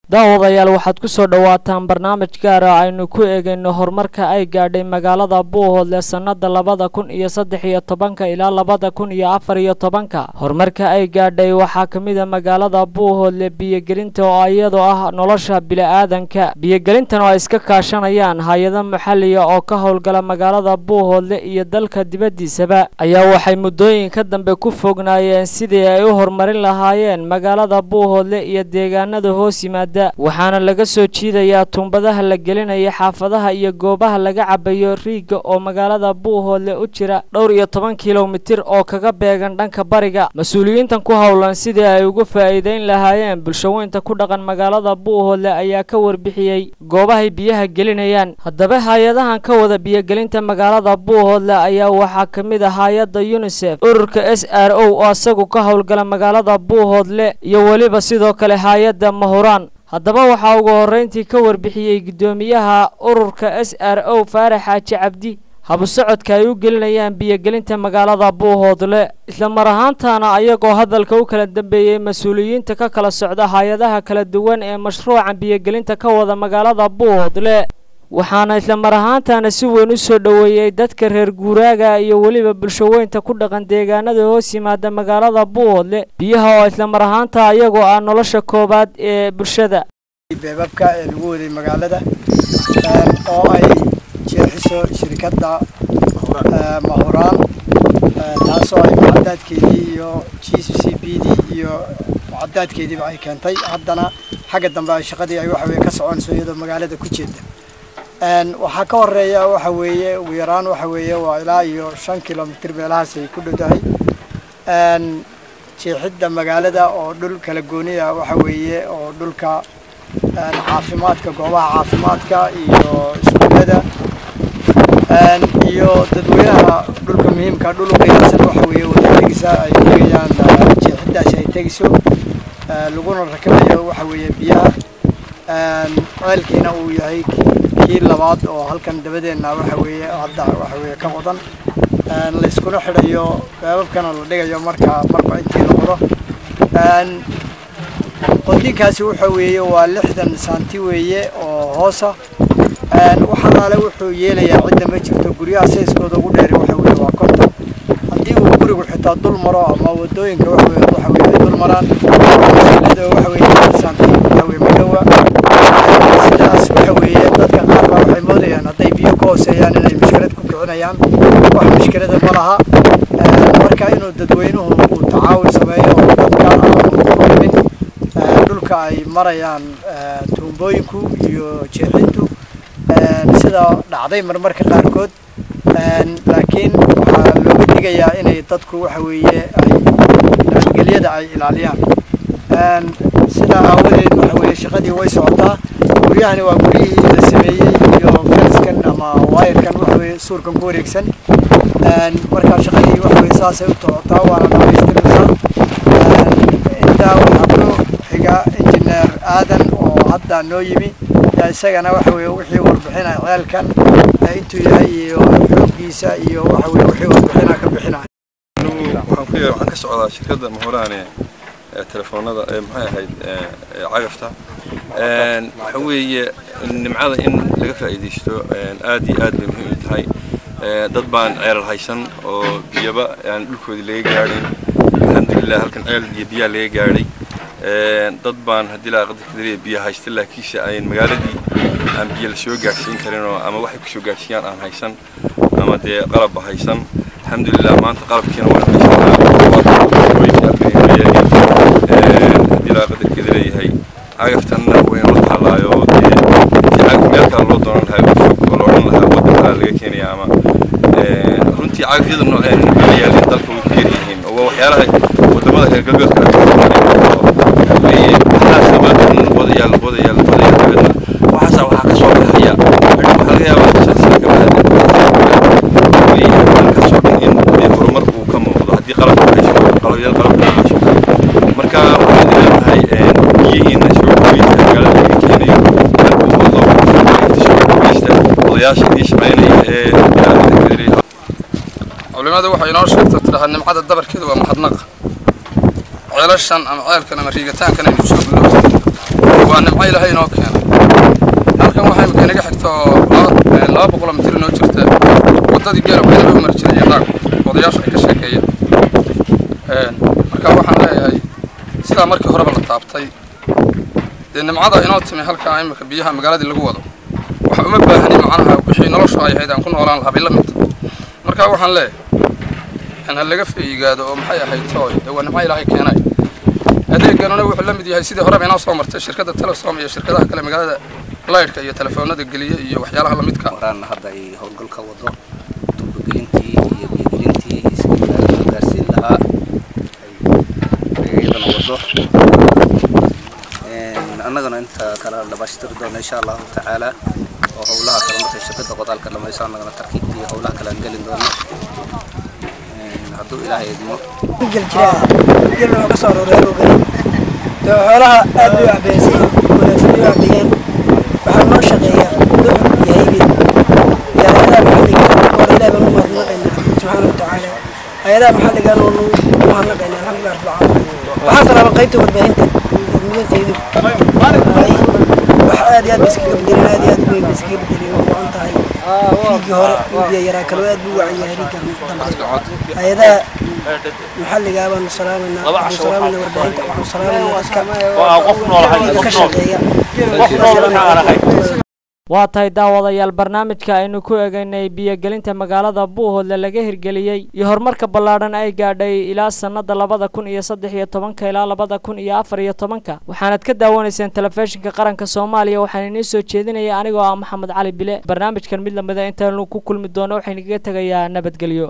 daawadayaal waxaad ku soo dhawaataan barnaamij gaar ah aynu ku eegayno horumarka ay gaadhay magaalada Buuhoodle sanada 2013 ilaa 2014 horumarka ay gaadhay waxa kamid ah magaalada Buuhoodle biyo-gelinta oo iyadoo ah nolosha bini'aadanka biyo-gelintan oo iska kaashanayaan hay'ado maxalli ah oo ka howlgala magaalada Buuhoodle iyo dalka dibadiisaba ayaa waxay muddooyin ka dambe ku fognaayeen sidii ay u horumarin lahaayeen magaalada Buuhoodle iyo deegaanada hoos yimaada waxaana laga soo jiidayaa tumbadaha la gelinayo xaafadaha iyo goobaha laga cabayo riiga oo magaalada Buuhoodle u jira dhowr iyo 10 kiiloomitir oo kaga beegan dhanka bariga mas'uuliyiintan ku howlan sidii ay uga faa'iideyn lahaayeen bulshooyinka ku dhaqan magaalada Buuhoodle ayaa ka warbixiyay goobaha biyaha gelinayaan haddaba hay'adahan ka wada biyo-gelinta magaalada Buuhoodle ayaa waxa kamid ah hay'adda UNICEF ururka SRO oo asagu ka howlgala magaalada Buuhoodle iyo waliba sidoo kale hay'adda Mahuraan haddaba waxa ugu horeyntii ka warbixiyay gudoomiyaha ururka SRO Faarax Xaaji Cabdi habu socodka ay u gelinayaan biyo-gelinta magaalada Buuhoodle isla mar ahaantaana ayagoo hadalka u kala dambeeyay mas'uuliyiinta ka kala socda hay'adaha kala duwan ee mashruuca biyo-gelinta ka wada magaalada Buuhoodle waxaana isla mar ahaantaana si weyn u soo dhaweeyay dadka reer guuraaga iyo waliba bulshooyinka ku dhaqan deegaanada hoos yimaada magaalada Buuhoodle biyaha oo isla mar ahaanta ayagoo aan nolosha koobaad ee bulshada beebabka ee lagu waday magaalada oo ay jeexiso shirkadda Mahuraan taasoo ay mucadadkeedii iyo GCCBD iyo mucadadkeediiba ay keentay haddana xagga dambe ay shaqadii ay waxa ka soconayso iyadoo magaalada ku jeeda waxa ka horeeya waxa weeye ugu yaraan waxa weeye waa ilaa iyo 5 kiiloomitir meelahaas ay ku dhowdahay jeexidda magaalada oo dhul kala gooniya waxa weeye oo dhulka caafimaadka goobaha caafimaadka iyo iskuulada iyo dadweynaha dhulka muhiimka dhul u qeybsan waxa weeye wadooyinka ay tagayaan jeexiddaas ay tagiso laguna rakabayo waxa weeye biyaha ceelkiina uu yahay kii labaad oo halkan dabadeena waxa weeye hadda waxa weeye ka qodan la iskuna xidhayo beebabkana la dhigayo marka intii la qoro qodinkaasi waxa weeye waa 60 santi weeye oo hoosa waxa la wuxuu yeelayaa cidda ma jirto guryaha sayskooda ugu dheer waxa weeye waa 50 hadii uu gurigu xitaa dul maro ama wadooyinka waxa weeye dul maraan waxa weeye santi waxa weeye madawaa sidaas waxa weeye dadka qaar waxay moodayaan haday biyo ka hooseeyaan inay mushkilad ku kicinayaan wax mushkilada ma laha marka inuu dadweynuhu uu tacaawun sameeyo dadka dhulka ay marayaan tuumbooyinku iyo jeexintu sida dhacday marmarka qaarkood laakiin waxa loo digayaa inay dadku waxa weeye ay nabadgelyada ay ilaaliyaan sida awgeed waxa weeye shaqadii way socotaa guriyahani waa guriyihii la sameeyay iyo fenskan ama wirekan waxa weeye suurkan ku wareegsan marka shaqadii waxa weeye saas ay u socotaa waana dhameystiraysaa inta waxa xiga injineer aadan oo hadda noo yimi isagana waxa weeye wixii warbixinay ceelkan intuu yahay iyo xoggiisa iyo waxa weeye wixii warbixinay ka bixinay waxaan ka socdaa shirkadda Mahuraan telefoonada maxay ahayd cagafta waxa weeye nimcada in laga faa'iideysto aad iyo aad bay muhiim u tahay dad baan ceelal haysan oo biyaba aan dhulkoodii laga gaadhin alxamdulillah halkan ceel iyo biyo laga gaadhay dad baan hadii la qadar biyo haysta laakiin ay magaaladii aan biyo la soo gaarsiin karin oo ama wax ku soo gaarsiiyaan aan haysan ama dee qalab haysan alxamdulillah maanta qalabkiina waa hadii la qadar leeyahay cagaftanna way la talaayo cagafka loo dooran lahaa oo loo oran lahaa waddanka laga keenayaa ama runtii cagafyada nooceen ayay dalka u keenayeen oo waxyaalaha wadamada kale galbeedka waxaas waxa ka soo baxaya waxa laga yaabaa in horumar uu ka muuqdo hadii qalabka marka waxaan leeyahay biyihiina soo dhaweysta magaalada laga keenayo odayaasha iyo shaqeynaya culimadu waxay inoo sheegtay tiraahdaa nimcada dabarkeeda waa mahadnaq ceelashan ama ceelkan ama riigataankan ay soo gudubtay waa nimco ilaahay inoo keenay halkan waxaa imika inaga xigto 200 mitir inoo jirta waddadii geela waxaa loo mari jiray daaq odayaasha ay ka sheekeeyeen marka waxaan leeyahay sidaa markii horeba la taabtay dee nimcada inoo timi halkan imika biyaha magaaladii lagu wado waxa uma baahani macnaha wixii noloshu ay ahayd aan ku noolaan lahaa bila mid marka waxaan leeyahay in laga feeyigaado oo maxay ahayd tooy waa nimco ilaahay keenay adeegana wuxuu la mid yahay sidii horeba inoo soo martay shirkadda Telesom iyo shirkadaha kale magaalada laydhka iyo telefoonada geliya iyo waxyaalaha la midka waraan hadda ay howlgalka wado tuubagelintii iyo biyegelintii isgaarsiin lahaa ay iyadana wado annagana inta kala labashtir doona insha Allah ta'ala oo howlaha kala markay shirkadda qodaalka dhamayso annagana tarkiibtii howlaha kala gelin doona hadduu ilaahay idmo gelna ka soo roreero xoolaha aad u abeesay wanaagsan u abiyeen waxaa noo shaqeeya yahay yaayada maxalliga oo ilaahay banu mahadnaqayna subhanahu wa ta'ala ayada maxalliga oo mahadnaqayna alxamdulillah rabbil caalamiin waxaa salaam qaybta warbaahinta mudanteedu wax aad iyo aad iskaga bedelay aad iyo aad weyn iskaga bedelay oo aan tahay fiigi hore iyo yaraa kale aad buu wacay yahay dambe ayada محلي قابل سلامنا وردينت سلامنا waa tahay daawadayaal barnaamijka aynu ku eegaynay biyo-gelinta magaalada Buuhoodle laga hirgeliyay iyo horumarka ballaaran ay gaadhay ilaa sanada 2013 ilaa 2014 waxaanad ka daawanaysaan telefishinka qaranka Soomaaliya waxaan inoo soo jeedinaya anigoo ah Maxamed Cali Bile barnaamijkan mid lamida inta aanu ku kulmi doono waxaan iga tagayaa nabadgelyo